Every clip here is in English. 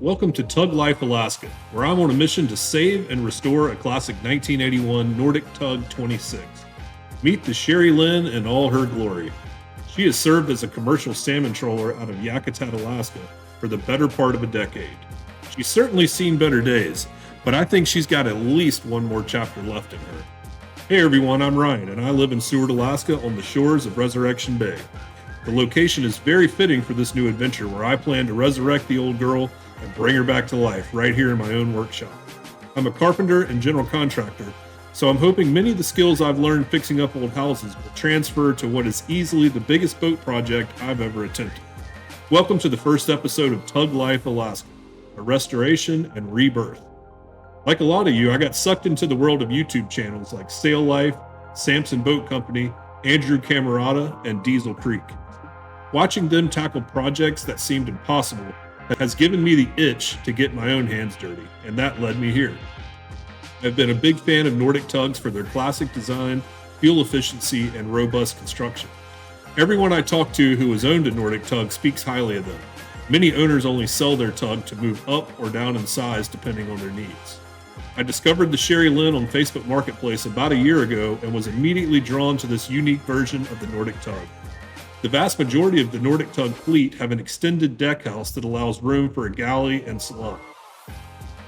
Welcome to Tug Life Alaska, where I'm on a mission to save and restore a classic 1981 Nordic Tug 26. Meet the Sherry Lynn in all her glory. She has served as a commercial salmon trawler out of Yakutat, Alaska for the better part of a decade. She's certainly seen better days, but I think she's got at least one more chapter left in her. Hey everyone, I'm Ryan, and I live in Seward, Alaska on the shores of Resurrection Bay. The location is very fitting for this new adventure where I plan to resurrect the old girl and bring her back to life right here in my own workshop. I'm a carpenter and general contractor, so I'm hoping many of the skills I've learned fixing up old houses will transfer to what is easily the biggest boat project I've ever attempted. Welcome to the first episode of Tug Life Alaska, a restoration and rebirth. Like a lot of you, I got sucked into the world of YouTube channels like Sail Life, Samson Boat Company, Andrew Camerata, and Diesel Creek. Watching them tackle projects that seemed impossible has given me the itch to get my own hands dirty, and that led me here. I've been a big fan of Nordic Tugs for their classic design, fuel efficiency, and robust construction. Everyone I talk to who has owned a Nordic Tug speaks highly of them. Many owners only sell their tug to move up or down in size depending on their needs. I discovered the Sherry Lynn on Facebook Marketplace about a year ago and was immediately drawn to this unique version of the Nordic Tug. The vast majority of the Nordic Tug fleet have an extended deck house that allows room for a galley and salon.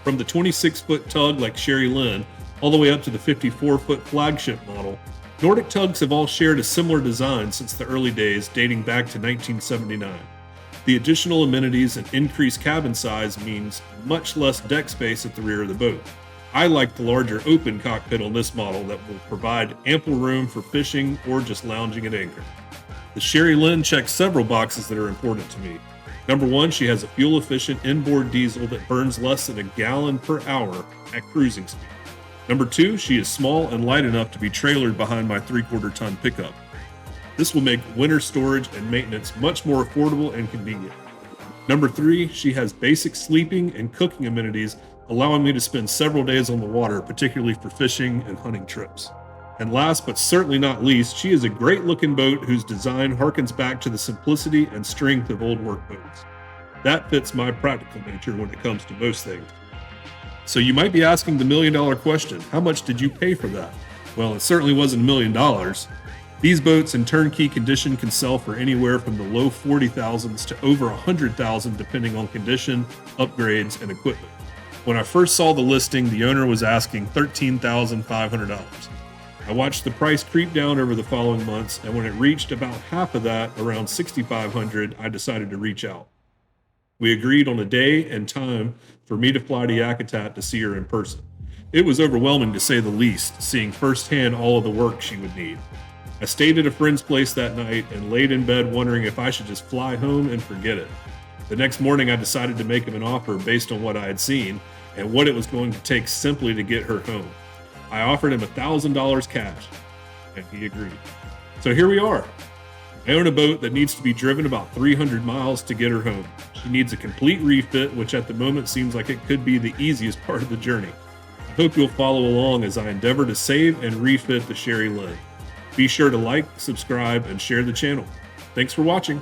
From the 26-foot tug like Sherry Lynn, all the way up to the 54-foot flagship model, Nordic Tugs have all shared a similar design since the early days dating back to 1979. The additional amenities and increased cabin size means much less deck space at the rear of the boat. I like the larger open cockpit on this model that will provide ample room for fishing or just lounging at anchor. The Sherry Lynn checks several boxes that are important to me. Number one, she has a fuel-efficient inboard diesel that burns less than a gallon per hour at cruising speed. Number two, she is small and light enough to be trailered behind my 3/4 ton pickup. This will make winter storage and maintenance much more affordable and convenient. Number three, she has basic sleeping and cooking amenities, allowing me to spend several days on the water, particularly for fishing and hunting trips. And last but certainly not least, she is a great looking boat whose design harkens back to the simplicity and strength of old workboats. That fits my practical nature when it comes to most things. So you might be asking the million-dollar question, how much did you pay for that? Well, it certainly wasn't $1 million. These boats in turnkey condition can sell for anywhere from the low 40,000s to over 100,000 depending on condition, upgrades, and equipment. When I first saw the listing, the owner was asking $13,500. I watched the price creep down over the following months, and when it reached about half of that, around $6,500, I decided to reach out. We agreed on a day and time for me to fly to Yakutat to see her in person. It was overwhelming to say the least, seeing firsthand all of the work she would need. I stayed at a friend's place that night and laid in bed wondering if I should just fly home and forget it. The next morning, I decided to make him an offer based on what I had seen and what it was going to take simply to get her home. I offered him $1,000 cash, and he agreed. So here we are. I own a boat that needs to be driven about 300 miles to get her home. She needs a complete refit, which at the moment seems like it could be the easiest part of the journey. I hope you'll follow along as I endeavor to save and refit the Sherry Lynn. Be sure to like, subscribe, and share the channel. Thanks for watching.